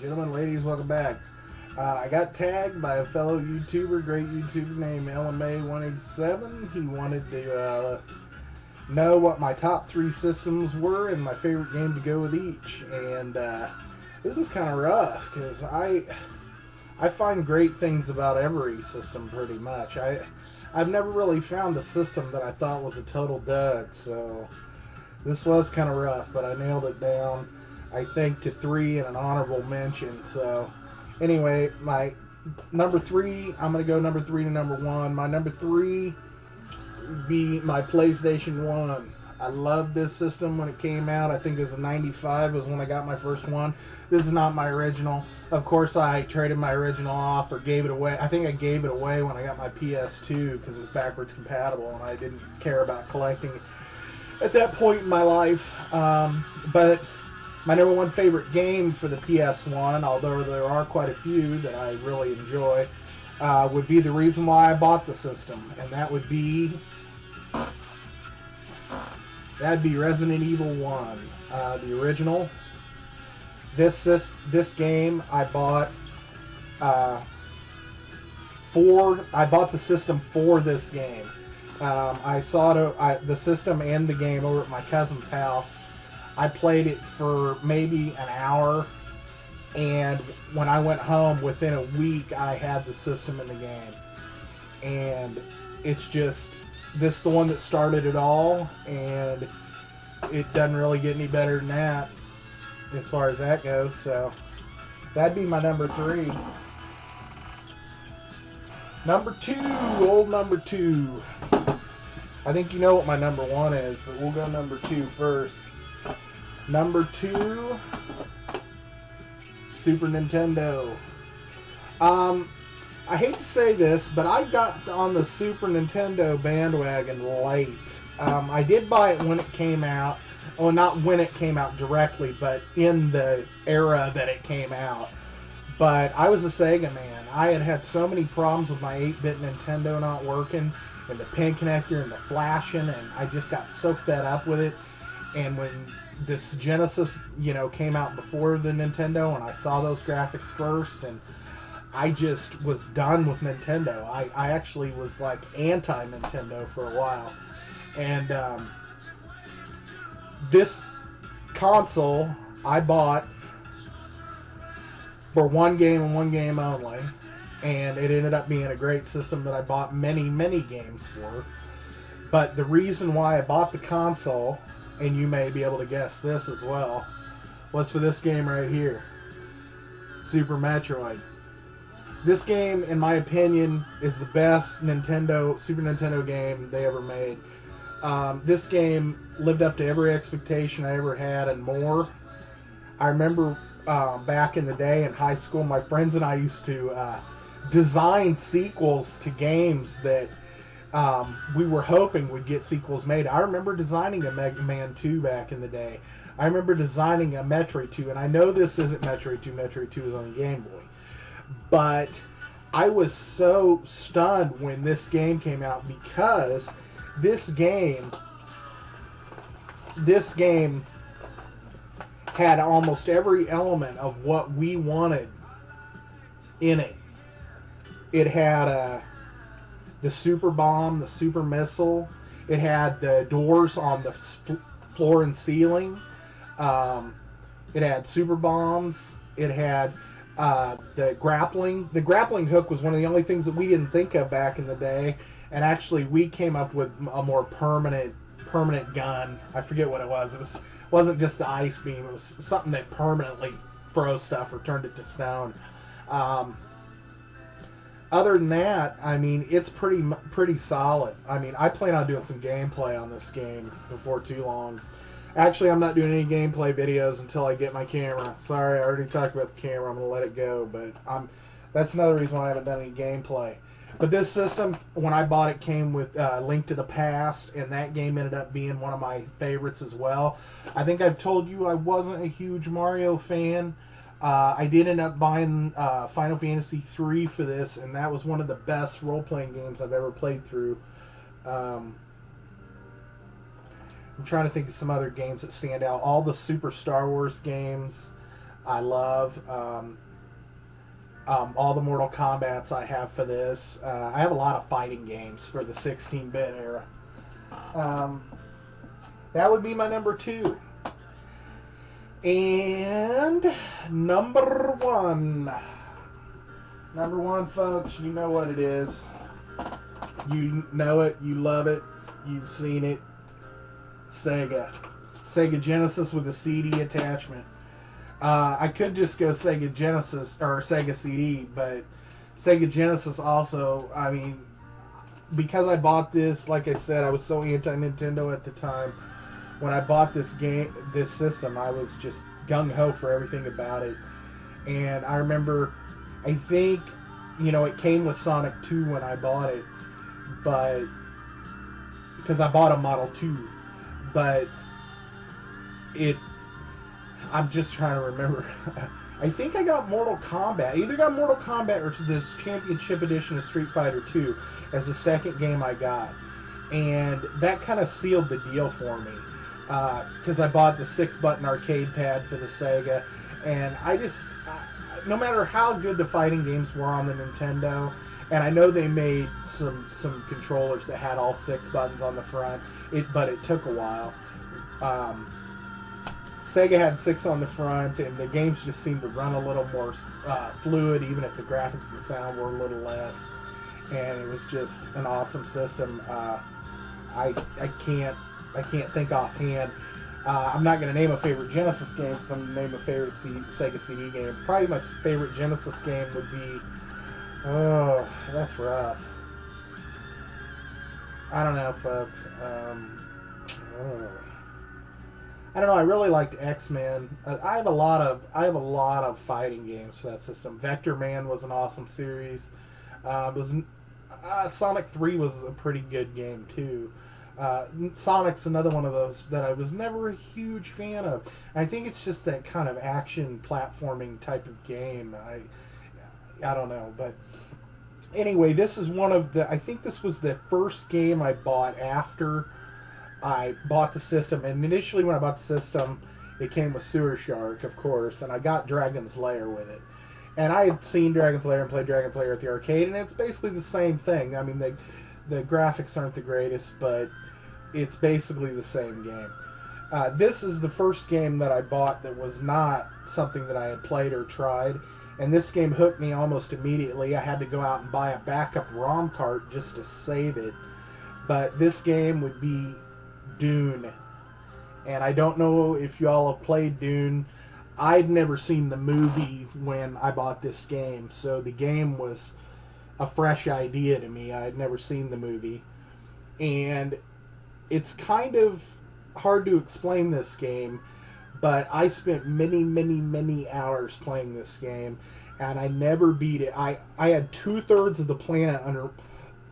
Gentlemen, ladies, welcome back. I got tagged by a fellow YouTuber, great YouTuber named LMA187. He wanted to know what my top three systems were and my favorite game to go with each. And this is kind of rough because I find great things about every system pretty much. I've never really found a system that I thought was a total dud, so this was kind of rough, but I nailed it down, I think, to three and an honorable mention. So anyway, my number three, I'm going to go number three to number one. My number three would be my PlayStation 1. I loved this system when it came out. I think it was a 95 was when I got my first one. This is not my original. Of course, I traded my original off or gave it away. I think I gave it away when I got my PS2 because it was backwards compatible and I didn't care about collecting at that point in my life. But my number one favorite game for the PS1, although there are quite a few that I really enjoy, would be the reason why I bought the system, and that'd be Resident Evil 1, the original. This game I bought I bought the system for this game. I saw the system and the game over at my cousin's house. I played it for maybe an hour, and when I went home, within a week, I had the system in the game. And it's just, this is the one that started it all, and it doesn't really get any better than that as far as that goes. So that'd be my number three. Number two, old number two. I think you know what my number one is, but we'll go number two first. Number two, Super Nintendo. I hate to say this, but I got on the Super Nintendo bandwagon late. I did buy it when it came out. Well, not when it came out directly, but in the era that it came out. But I was a Sega man. I had had so many problems with my 8-bit Nintendo not working, and the pin connector and the flashing, and I just got so fed up with it. And when this Genesis, came out before the Nintendo, and I saw those graphics first, and I just was done with Nintendo. I actually was like anti-Nintendo for a while. And this console I bought for one game and one game only, and it ended up being a great system that I bought many, many games for. But the reason why I bought the console, and you may be able to guess this as well, was for this game right here, Super Metroid. This game, in my opinion, is the best Super Nintendo game they ever made. This game lived up to every expectation I ever had and more. I remember back in the day in high school, my friends and I used to design sequels to games that we were hoping would get sequels made. I remember designing a Mega Man 2 back in the day. I remember designing a Metroid 2, and I know this isn't Metroid 2. Metroid 2 is on the Game Boy. But I was so stunned when this game came out because this game had almost every element of what we wanted in it. It had the super bomb, the super missile. It had the doors on the floor and ceiling. It had super bombs. It had the grappling. The grappling hook was one of the only things that we didn't think of back in the day. And actually, we came up with a more permanent gun. I forget what it was. It wasn't just the ice beam. It was something that permanently froze stuff or turned it to stone. Other than that, I mean, it's pretty solid. I mean, I plan on doing some gameplay on this game before too long. Actually, I'm not doing any gameplay videos until I get my camera. Sorry, I already talked about the camera. I'm going to let it go, but that's another reason why I haven't done any gameplay. But this system, when I bought it, came with Link to the Past, and that game ended up being one of my favorites as well. I think I've told you I wasn't a huge Mario fan. I did end up buying Final Fantasy III for this, and that was one of the best role-playing games I've ever played through. I'm trying to think of some other games that stand out. All the Super Star Wars games. I love all the Mortal Kombats I have for this. I have a lot of fighting games for the 16-bit era. That would be my number 2. And number 1. Number 1, folks, you know what it is. You know it, you love it, you've seen it. Sega. Sega Genesis with a CD attachment. I could just go Sega Genesis or Sega CD, but Sega Genesis also, I mean, because I bought this, like I said, I was so anti-Nintendo at the time. When I bought this system, I was just gung-ho for everything about it. And I remember, I think, you know, it came with Sonic 2 when I bought it, but, because I bought a Model 2, but I'm just trying to remember. I think I got Mortal Kombat. Either got Mortal Kombat or this Championship Edition of Street Fighter 2 as the second game I got. And that kind of sealed the deal for me. Because I bought the 6-button arcade pad for the Sega. And I just, no matter how good the fighting games were on the Nintendo, and I know they made some controllers that had all 6 buttons on the front, but it took a while. Sega had 6 on the front, and the games just seemed to run a little more fluid, even if the graphics and sound were a little less. And it was just an awesome system. I can't think offhand. I'm not going to name a favorite Genesis game, because I'm going to name a favorite Sega CD game. Probably my favorite Genesis game would be... Oh, that's rough. I don't know, folks. I don't know. I really liked X-Men. I have a lot of fighting games for that system. Vector Man was an awesome series. Sonic 3 was a pretty good game too. Sonic's another one of those that I was never a huge fan of. I think it's just that kind of action platforming type of game. I don't know, but anyway, this is one of the. I think this was the first game I bought after I bought the system. And initially, when I bought the system, it came with Sewer Shark, of course, and I got Dragon's Lair with it. And I had seen Dragon's Lair and played Dragon's Lair at the arcade, and it's basically the same thing. I mean, the graphics aren't the greatest, but it's basically the same game. This is the first game that I bought that was not something that I had played or tried, and this game hooked me almost immediately. I had to go out and buy a backup ROM cart just to save it. But this game would be Dune. And I don't know if you all have played Dune. I'd never seen the movie when I bought this game, so the game was a fresh idea to me. I had never seen the movie. And it's kind of hard to explain this game, but I spent many hours playing this game, and I never beat it. I had 2/3 of the planet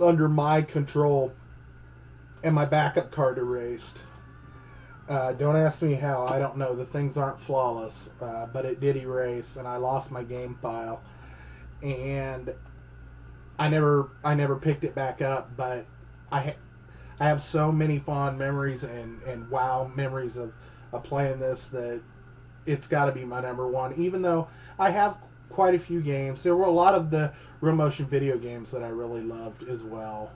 under my control, and my backup card erased. Don't ask me how. I don't know. The things aren't flawless, but it did erase, and I lost my game file, and I never picked it back up. But I have so many fond memories and wow memories of playing this that it's got to be my number 1. Even though I have quite a few games, there were a lot of the real motion video games that I really loved as well,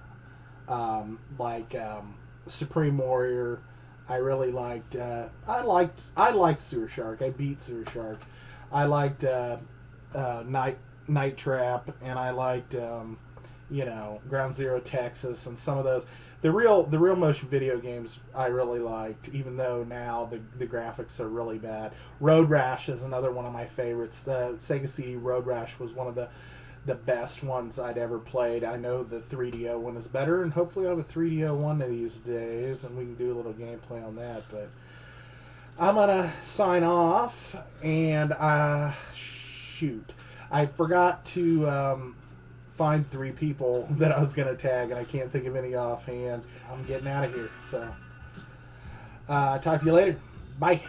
like Supreme Warrior. I really liked. I liked Sewer Shark. I beat Sewer Shark. I liked Night Trap, and I liked Ground Zero Texas, and some of those. The real motion video games I really liked, even though now the graphics are really bad. Road Rash is another one of my favorites. The Sega CD Road Rash was one of the best ones I'd ever played. I know the 3DO one is better, and hopefully I'll have a 3DO one of these days, and we can do a little gameplay on that. But I'm gonna sign off, and shoot, I forgot to find 3 people that I was gonna tag, and I can't think of any offhand. I'm getting out of here, so talk to you later. Bye.